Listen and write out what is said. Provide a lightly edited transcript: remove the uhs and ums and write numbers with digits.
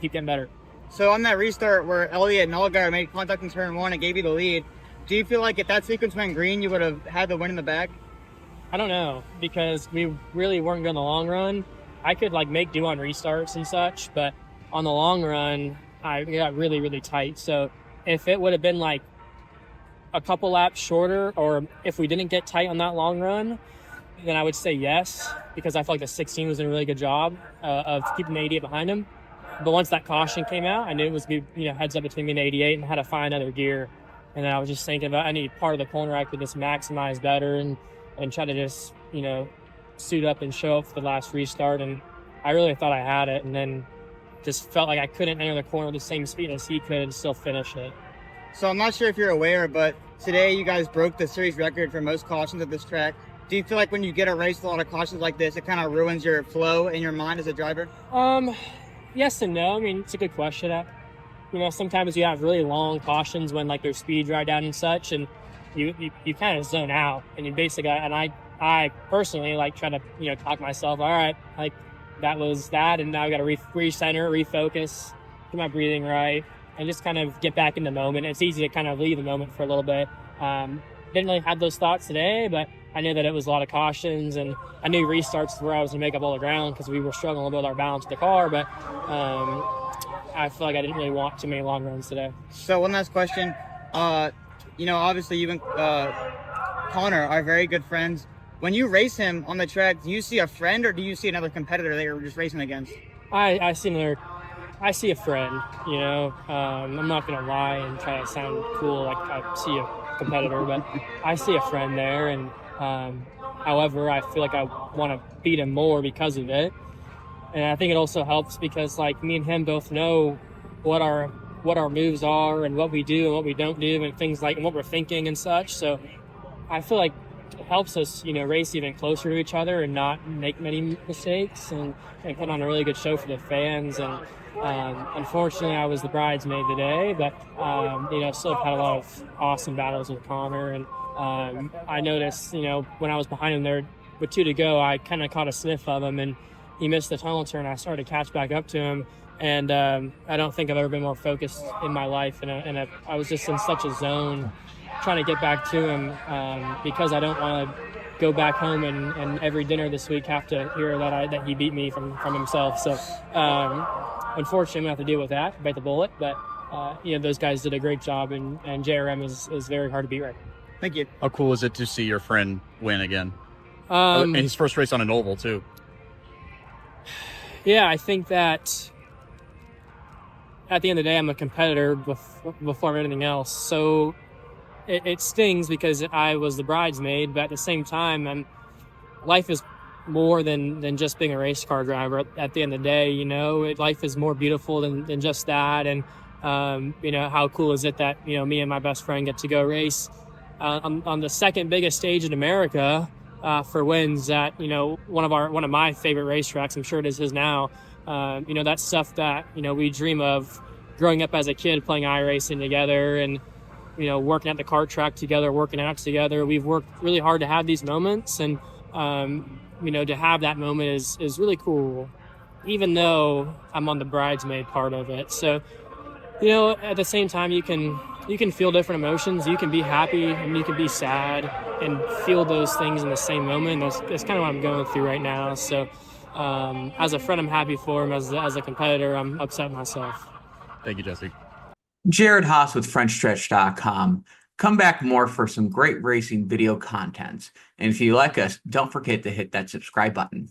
keep getting better. So on that restart where Elliott and Allgaier made contact in turn one and gave you the lead, do you feel like if that sequence went green, you would have had the win in the bag? I don't know, because we really weren't good in the long run. I could like make do on restarts and such, but on the long run, I got really, really tight. So if it would have been like a couple laps shorter, or if we didn't get tight on that long run, then I would say yes, because I felt like the 16 was doing a really good job of keeping the 88 behind him. But once that caution came out, I knew it was heads up between me and 88 and had to find another gear. And then I was just thinking about any part of the corner I could just maximize better and try to just, suit up and show up for the last restart. And I really thought I had it, and then just felt like I couldn't enter the corner with the same speed as he could and still finish it. So I'm not sure if you're aware, but today you guys broke the series record for most cautions at this track. Do you feel like when you get a race with a lot of cautions like this, it kind of ruins your flow in your mind as a driver? Yes and no. I mean, it's a good question. Sometimes you have really long cautions when like there's speed dry down and such, and you kind of zone out, and you basically, and I personally like try to talk myself, all right, like that was that, and now I got to recenter, refocus, get my breathing right, and just kind of get back in the moment. It's easy to kind of leave the moment for a little bit. Didn't really have those thoughts today, but I knew that it was a lot of cautions, and I knew restarts where I was going to make up all the ground because we were struggling to build our balance with the car, but I feel like I didn't really want too many long runs today. So one last question. Obviously you and Connor are very good friends. When you race him on the track, do you see a friend or do you see another competitor that you're just racing against? I see a friend, I'm not going to lie and try to sound cool like I see a competitor, but I see a friend there, and however, I feel like I want to beat him more because of it. And I think it also helps because like me and him both know what our moves are and what we do and what we don't do and things like and what we're thinking and such. So I feel like it helps us, race even closer to each other and not make many mistakes and put on a really good show for the fans. And unfortunately, I was the bridesmaid today, but still have had a lot of awesome battles with Connor. And I noticed, when I was behind him there with 2 to go, I kind of caught a sniff of him, and he missed the tunnel turn. I started to catch back up to him, and I don't think I've ever been more focused in my life. And I was just in such a zone trying to get back to him because I don't want to go back home and every dinner this week have to hear that he beat me from himself. So unfortunately, I'm going to have to deal with that, bite the bullet. But, those guys did a great job, and JRM is very hard to beat right now. Thank you. How cool is it to see your friend win again? And his first race on an oval, too. Yeah, I think that at the end of the day, I'm a competitor before anything else. So it stings because I was the bridesmaid, but at the same time, life is more than just being a race car driver. At the end of the day, life is more beautiful than just that. And, how cool is it that, me and my best friend get to go race on the second biggest stage in America for wins at, one of my favorite racetracks. I'm sure it is his now. That's stuff that, we dream of growing up as a kid, playing iRacing together and, working at the kart track together, working out together. We've worked really hard to have these moments, and, to have that moment is really cool, even though I'm on the bridesmaid part of it. So, at the same time, you can feel different emotions. You can be happy and you can be sad and feel those things in the same moment. That's kind of what I'm going through right now. So as a friend, I'm happy for him. As a competitor, I'm upset myself. Thank you, Jesse. Jared Haas with Frontstretch.com. Come back more for some great racing video content. And if you like us, don't forget to hit that subscribe button.